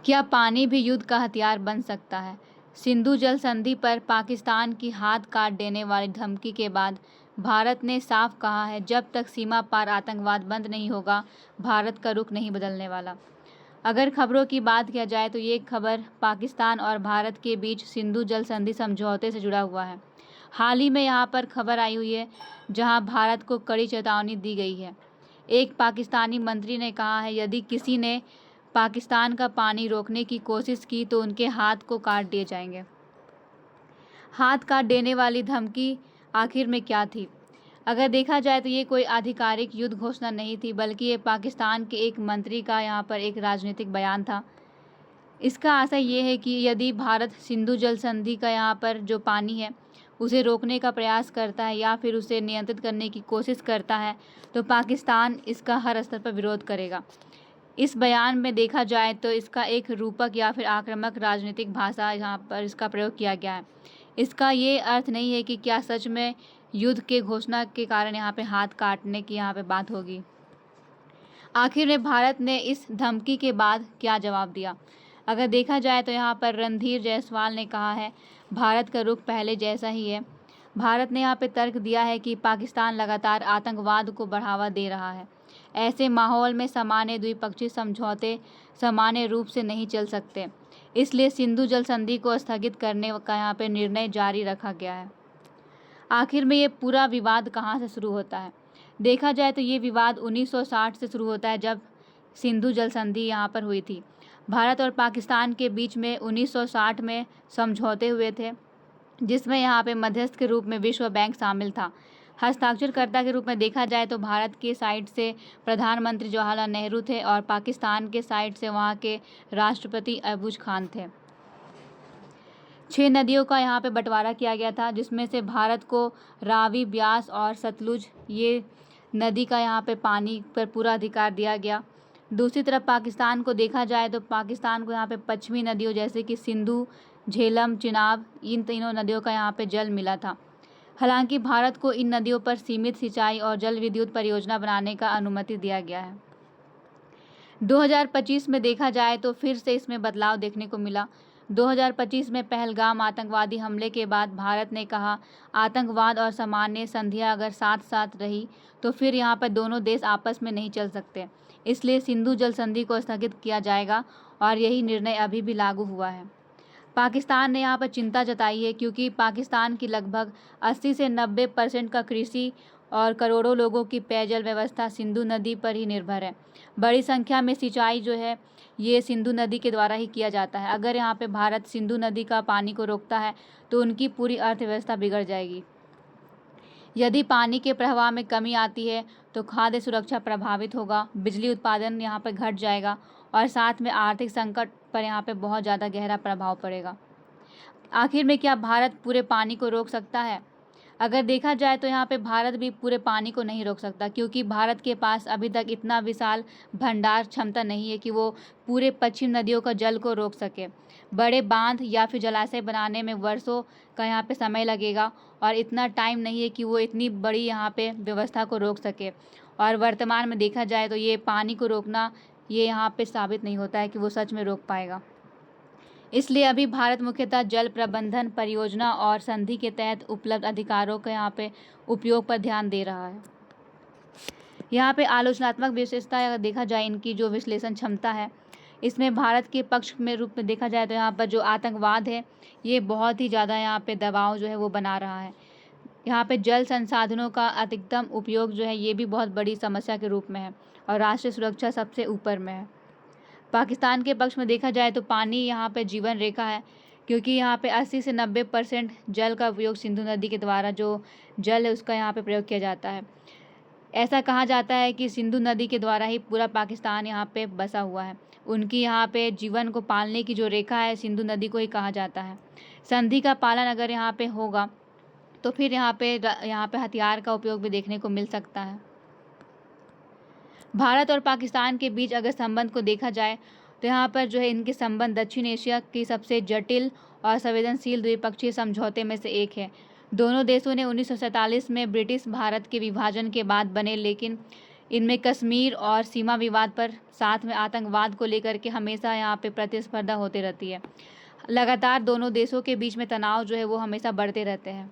क्या पानी भी युद्ध का हथियार बन सकता है? सिंधु जल संधि पर पाकिस्तान की हाथ काट देने वाली धमकी के बाद भारत ने साफ कहा है, जब तक सीमा पार आतंकवाद बंद नहीं होगा, भारत का रुख नहीं बदलने वाला। अगर खबरों की बात किया जाए तो ये खबर पाकिस्तान और भारत के बीच सिंधु जल संधि समझौते से जुड़ा हुआ है। हाल ही में यहाँ पर खबर आई हुई है, जहाँ भारत को कड़ी चेतावनी दी गई है। एक पाकिस्तानी मंत्री ने कहा है, यदि किसी ने पाकिस्तान का पानी रोकने की कोशिश की तो उनके हाथ को काट दिए जाएंगे। हाथ काट देने वाली धमकी आखिर में क्या थी? अगर देखा जाए तो ये कोई आधिकारिक युद्ध घोषणा नहीं थी, बल्कि ये पाकिस्तान के एक मंत्री का यहाँ पर एक राजनीतिक बयान था। इसका आशय ये है कि यदि भारत सिंधु जल संधि का यहाँ पर जो पानी है उसे रोकने का प्रयास करता है या फिर उसे नियंत्रित करने की कोशिश करता है, तो पाकिस्तान इसका हर स्तर पर विरोध करेगा। इस बयान में देखा जाए तो इसका एक रूपक या फिर आक्रामक राजनीतिक भाषा यहाँ पर इसका प्रयोग किया गया है। इसका ये अर्थ नहीं है कि क्या सच में युद्ध के घोषणा के कारण यहाँ पे हाथ काटने की यहाँ पे बात होगी। आखिर में भारत ने इस धमकी के बाद क्या जवाब दिया? अगर देखा जाए तो यहाँ पर रणधीर जायसवाल ने कहा है, भारत का रुख पहले जैसा ही है। भारत ने यहाँ पे तर्क दिया है कि पाकिस्तान लगातार आतंकवाद को बढ़ावा दे रहा है। ऐसे माहौल में सामान्य द्विपक्षीय समझौते सामान्य रूप से नहीं चल सकते, इसलिए सिंधु जल संधि को स्थगित करने का यहाँ पे निर्णय जारी रखा गया है। आखिर में ये पूरा विवाद कहाँ से शुरू होता है? देखा जाए तो ये विवाद 1960 से शुरू होता है, जब सिंधु जल संधि यहाँ पर हुई थी। भारत और पाकिस्तान के बीच में 1960 में समझौते हुए थे, जिसमें यहाँ पे मध्यस्थ के रूप में विश्व बैंक शामिल था। हस्ताक्षरकर्ता के रूप में देखा जाए तो भारत के साइड से प्रधानमंत्री जवाहरलाल नेहरू थे और पाकिस्तान के साइड से वहाँ के राष्ट्रपति अयूब खान थे। 6 नदियों का यहाँ पे बंटवारा किया गया था, जिसमें से भारत को रावी, ब्यास और सतलुज ये नदी का यहाँ पे पानी पर पूरा अधिकार दिया गया। दूसरी तरफ पाकिस्तान को देखा जाए तो पाकिस्तान को यहाँ पे पश्चिमी नदियों जैसे कि सिंधु, झेलम, चिनाब, इन तीनों नदियों का यहाँ पे जल मिला था। हालांकि भारत को इन नदियों पर सीमित सिंचाई और जल विद्युत परियोजना बनाने का अनुमति दिया गया है। 2025 में देखा जाए तो फिर से इसमें बदलाव देखने को मिला। 2025 में पहलगाम आतंकवादी हमले के बाद भारत ने कहा, आतंकवाद और सामान्य संधियां अगर साथ साथ रही तो फिर यहाँ पर दोनों देश आपस में नहीं चल सकते, इसलिए सिंधु जल संधि को स्थगित किया जाएगा और यही निर्णय अभी भी लागू हुआ है। पाकिस्तान ने यहाँ पर चिंता जताई है, क्योंकि पाकिस्तान की लगभग 80 से 90% का कृषि और करोड़ों लोगों की पेयजल व्यवस्था सिंधु नदी पर ही निर्भर है। बड़ी संख्या में सिंचाई जो है ये सिंधु नदी के द्वारा ही किया जाता है। अगर यहाँ पे भारत सिंधु नदी का पानी को रोकता है तो उनकी पूरी अर्थव्यवस्था बिगड़ जाएगी। यदि पानी के प्रवाह में कमी आती है तो खाद्य सुरक्षा प्रभावित होगा, बिजली उत्पादन यहाँ पर घट जाएगा और साथ में आर्थिक संकट पर यहाँ पे बहुत ज़्यादा गहरा प्रभाव पड़ेगा। आखिर में क्या भारत पूरे पानी को रोक सकता है? अगर देखा जाए तो यहाँ पे भारत भी पूरे पानी को नहीं रोक सकता, क्योंकि भारत के पास अभी तक इतना विशाल भंडार क्षमता नहीं है कि वो पूरे पश्चिम नदियों का जल को रोक सके। बड़े बांध या फिर जलाशय बनाने में वर्षों का यहाँ पे समय लगेगा और इतना टाइम नहीं है कि वो इतनी बड़ी यहाँ पे व्यवस्था को रोक सके। और वर्तमान में देखा जाए तो ये पानी को रोकना ये यहाँ पे साबित नहीं होता है कि वो सच में रोक पाएगा। इसलिए अभी भारत मुख्यतः जल प्रबंधन परियोजना और संधि के तहत उपलब्ध अधिकारों के यहाँ पे उपयोग पर ध्यान दे रहा है। यहाँ पे आलोचनात्मक विशेषता अगर देखा जाए, इनकी जो विश्लेषण क्षमता है, इसमें भारत के पक्ष में रूप में देखा जाए तो यहाँ पर जो आतंकवाद है ये बहुत ही ज़्यादा यहाँ पे दबाव जो है वो बना रहा है। यहाँ पे जल संसाधनों का अधिकतम उपयोग जो है ये भी बहुत बड़ी समस्या के रूप में है और राष्ट्रीय सुरक्षा सबसे ऊपर में है। पाकिस्तान के पक्ष में देखा जाए तो पानी यहाँ पे जीवन रेखा है, क्योंकि यहाँ पे 80 से 90% जल का उपयोग सिंधु नदी के द्वारा जो जल है उसका यहाँ पे प्रयोग किया जाता है। ऐसा कहा जाता है कि सिंधु नदी के द्वारा ही पूरा पाकिस्तान यहाँ पे बसा हुआ है। उनकी यहाँ पे जीवन को पालने की जो रेखा है सिंधु नदी को ही कहा जाता है। संधि का पालन अगर यहाँ पे होगा तो फिर यहाँ पे हथियार का उपयोग भी देखने को मिल सकता है। भारत और पाकिस्तान के बीच अगर संबंध को देखा जाए तो यहाँ पर जो है इनके संबंध दक्षिण एशिया की सबसे जटिल और संवेदनशील द्विपक्षीय समझौते में से एक है। दोनों देशों ने 1947 में ब्रिटिश भारत के विभाजन के बाद बने, लेकिन इनमें कश्मीर और सीमा विवाद पर, साथ में आतंकवाद को लेकर के हमेशा यहाँ पे प्रतिस्पर्धा होती रहती है। लगातार दोनों देशों के बीच में तनाव जो है वो हमेशा बढ़ते रहते हैं।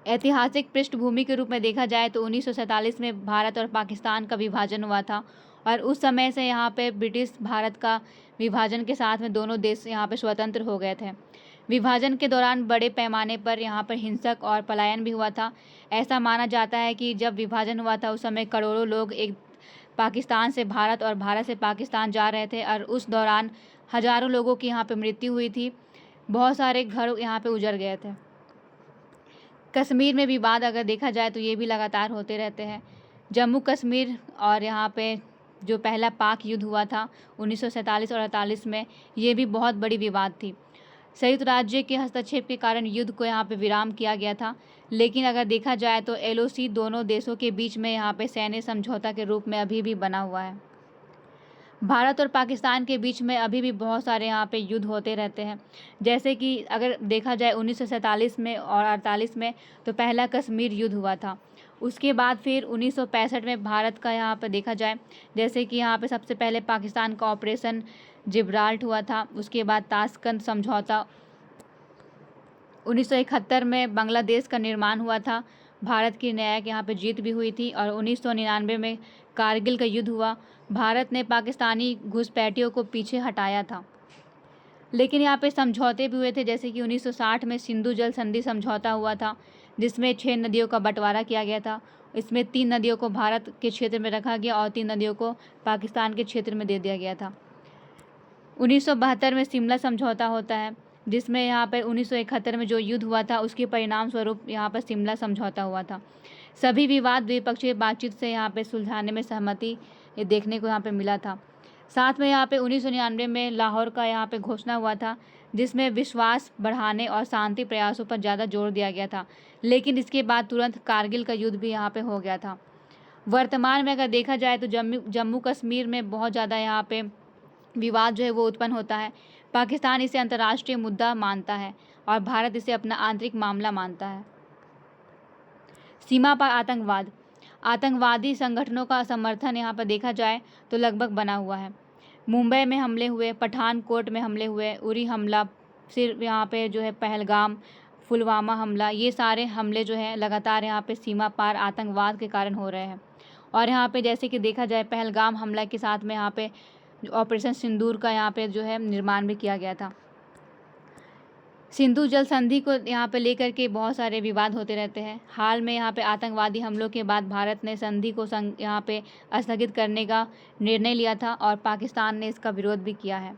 ऐतिहासिक पृष्ठभूमि के रूप में देखा जाए तो 1947 में भारत और पाकिस्तान का विभाजन हुआ था और उस समय से यहाँ पे ब्रिटिश भारत का विभाजन के साथ में दोनों देश यहाँ पे स्वतंत्र हो गए थे। विभाजन के दौरान बड़े पैमाने पर यहाँ पर हिंसक और पलायन भी हुआ था। ऐसा माना जाता है कि जब विभाजन हुआ था उस समय करोड़ों लोग एक पाकिस्तान से भारत और भारत से पाकिस्तान जा रहे थे और उस दौरान हज़ारों लोगों की यहाँ पे मृत्यु हुई थी। बहुत सारे घर यहाँ पे उजड़ गए थे। कश्मीर में विवाद अगर देखा जाए तो ये भी लगातार होते रहते हैं। जम्मू कश्मीर और यहाँ पे जो पहला पाक युद्ध हुआ था 1947 और 48 में, ये भी बहुत बड़ी विवाद थी। संयुक्त राज्य के हस्तक्षेप के कारण युद्ध को यहाँ पे विराम किया गया था, लेकिन अगर देखा जाए तो LOC दोनों देशों के बीच में यहाँ पे सैन्य समझौता के रूप में अभी भी बना हुआ है। भारत और पाकिस्तान के बीच में अभी भी बहुत सारे यहाँ पे युद्ध होते रहते हैं। जैसे कि अगर देखा जाए 1947 में और 48 में तो पहला कश्मीर युद्ध हुआ था। उसके बाद फिर 1965 में भारत का यहाँ पर देखा जाए, जैसे कि यहाँ पे सबसे पहले पाकिस्तान का ऑपरेशन जिब्राल्ट हुआ था। उसके बाद ताशकंद समझौता, 1971 में बांग्लादेश का निर्माण हुआ था। भारत की न्यायिक यहाँ पे जीत भी हुई थी और 1999 में कारगिल का युद्ध हुआ। भारत ने पाकिस्तानी घुसपैठियों को पीछे हटाया था, लेकिन यहाँ पे समझौते भी हुए थे। जैसे कि 1960 में सिंधु जल संधि समझौता हुआ था, जिसमें 6 नदियों का बंटवारा किया गया था। इसमें 3 नदियों को भारत के क्षेत्र में रखा गया और 3 नदियों को पाकिस्तान के क्षेत्र में दे दिया गया था। 1972 में शिमला समझौता होता है, जिसमें यहाँ पर 1971 में जो युद्ध हुआ था उसके परिणाम स्वरूप यहाँ पर शिमला समझौता हुआ था। सभी विवाद द्विपक्षीय बातचीत से यहाँ पे सुलझाने में सहमति ये देखने को यहाँ पे मिला था। साथ में यहाँ पे 1999 में लाहौर का यहाँ पे घोषणा हुआ था, जिसमें विश्वास बढ़ाने और शांति प्रयासों पर ज़्यादा जोर दिया गया था। लेकिन इसके बाद तुरंत कारगिल का युद्ध भी यहाँ पे हो गया था। वर्तमान में अगर देखा जाए तो जम्मू कश्मीर में बहुत ज़्यादा यहाँ पे विवाद जो है वो उत्पन्न होता है। पाकिस्तान इसे अंतर्राष्ट्रीय मुद्दा मानता है और भारत इसे अपना आंतरिक मामला मानता है। सीमा पर आतंकवाद, आतंकवादी संगठनों का समर्थन यहाँ पर देखा जाए तो लगभग बना हुआ है। मुंबई में हमले हुए, पठानकोट में हमले हुए, उरी हमला, फिर यहाँ पे जो है पहलगाम, पुलवामा हमला, ये सारे हमले जो है लगातार यहाँ पे सीमा पार आतंकवाद के कारण हो रहे हैं। और यहाँ पे जैसे कि देखा जाए पहलगाम हमला के साथ में यहाँ पे ऑपरेशन सिंदूर का यहाँ पे जो है निर्माण भी किया गया था। सिंधु जल संधि को यहाँ पे लेकर के बहुत सारे विवाद होते रहते हैं। हाल में यहाँ पे आतंकवादी हमलों के बाद भारत ने संधि को यहाँ पे स्थगित करने का निर्णय लिया था और पाकिस्तान ने इसका विरोध भी किया है।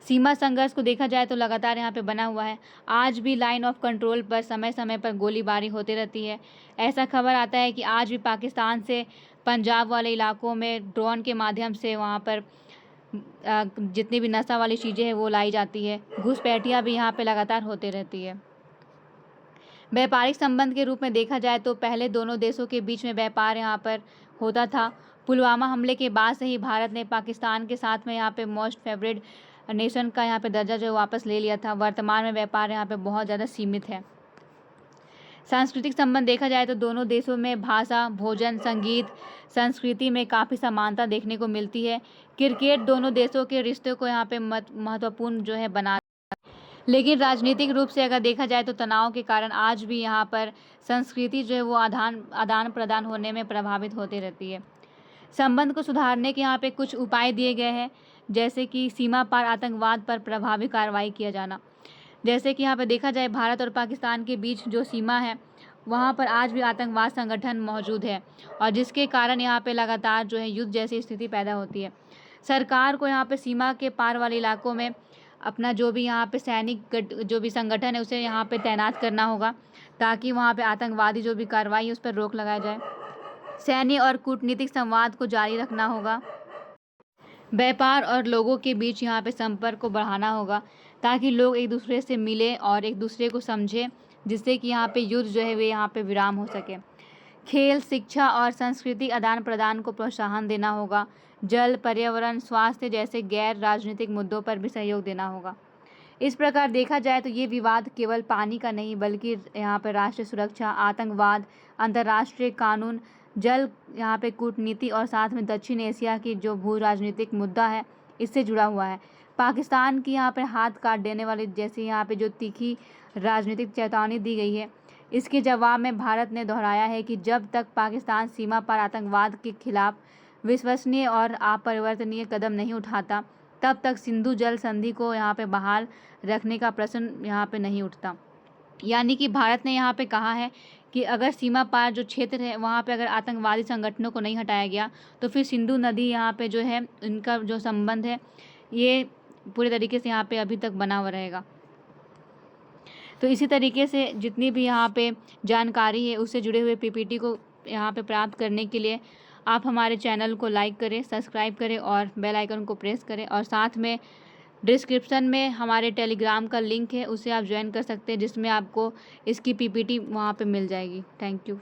सीमा संघर्ष को देखा जाए तो लगातार यहाँ पे बना हुआ है। आज भी लाइन ऑफ कंट्रोल पर समय समय पर गोलीबारी होती रहती है। ऐसा खबर आता है कि आज भी पाकिस्तान से पंजाब वाले इलाकों में ड्रोन के माध्यम से वहाँ पर जितनी भी नशा वाली चीज़ें हैं वो लाई जाती है। घुसपैठियाँ भी यहाँ पे लगातार होते रहती है। व्यापारिक संबंध के रूप में देखा जाए तो पहले दोनों देशों के बीच में व्यापार यहाँ पर होता था। पुलवामा हमले के बाद से ही भारत ने पाकिस्तान के साथ में यहाँ पे मोस्ट फेवरेट नेशन का यहाँ पे दर्जा जो वापस ले लिया था। वर्तमान में व्यापार यहाँ पे बहुत ज़्यादा सीमित है। सांस्कृतिक संबंध देखा जाए तो दोनों देशों में भाषा, भोजन, संगीत, संस्कृति में काफ़ी समानता देखने को मिलती है। क्रिकेट दोनों देशों के रिश्तों को यहाँ पे महत्वपूर्ण जो है बना, लेकिन राजनीतिक रूप से अगर देखा जाए तो तनाव के कारण आज भी यहाँ पर संस्कृति जो है वो आदान प्रदान होने में प्रभावित होती रहती है। संबंध को सुधारने के यहाँ पे कुछ उपाय दिए गए हैं, जैसे कि सीमा पार आतंकवाद पर प्रभावी कार्रवाई किया जाना। जैसे कि यहाँ पे देखा जाए भारत और पाकिस्तान के बीच जो सीमा है वहाँ पर आज भी आतंकवाद संगठन मौजूद है और जिसके कारण यहाँ पे लगातार जो है युद्ध जैसी स्थिति पैदा होती है। सरकार को यहाँ पे सीमा के पार वाले इलाकों में अपना जो भी यहाँ पे सैनिक जो भी संगठन है उसे यहाँ पे तैनात करना होगा, ताकि वहाँ पे आतंकवादी जो भी कार्रवाई है उस पर रोक लगाया जाए। सैन्य और कूटनीतिक संवाद को जारी रखना होगा। व्यापार और लोगों के बीच यहाँ पे संपर्क को बढ़ाना होगा, ताकि लोग एक दूसरे से मिलें और एक दूसरे को समझें, जिससे कि यहाँ पे युद्ध जो है वे यहाँ पे विराम हो सके। खेल, शिक्षा और संस्कृति आदान प्रदान को प्रोत्साहन देना होगा। जल, पर्यावरण, स्वास्थ्य जैसे गैर राजनीतिक मुद्दों पर भी सहयोग देना होगा। इस प्रकार देखा जाए तो ये विवाद केवल पानी का नहीं, बल्कि यहाँ पर राष्ट्रीय सुरक्षा, आतंकवाद, अंतर्राष्ट्रीय कानून, जल यहाँ पे कूटनीति और साथ में दक्षिण एशिया की जो भू राजनीतिक मुद्दा है इससे जुड़ा हुआ है। पाकिस्तान की यहाँ पे हाथ काट देने वाली जैसे यहाँ पे जो तीखी राजनीतिक चेतावनी दी गई है, इसके जवाब में भारत ने दोहराया है कि जब तक पाकिस्तान सीमा पर आतंकवाद के खिलाफ विश्वसनीय और अपरिवर्तनीय कदम नहीं उठाता, तब तक सिंधु जल संधि को यहाँ पे बहाल रखने का प्रश्न यहाँ पे नहीं उठता। यानी कि भारत ने यहाँ पे कहा है कि अगर सीमा पार जो क्षेत्र है वहाँ पे अगर आतंकवादी संगठनों को नहीं हटाया गया तो फिर सिंधु नदी यहाँ पे जो है इनका जो संबंध है ये पूरे तरीके से यहाँ पे अभी तक बना हुआ रहेगा। तो इसी तरीके से जितनी भी यहाँ पे जानकारी है उससे जुड़े हुए पीपीटी को यहाँ पे प्राप्त करने के लिए आप हमारे चैनल को लाइक करें, सब्सक्राइब करें और बेल आइकन को प्रेस करें। और साथ में डिस्क्रिप्शन में हमारे टेलीग्राम का लिंक है, उसे आप ज्वाइन कर सकते हैं, जिसमें आपको इसकी पीपीटी वहाँ पे मिल जाएगी। Thank you.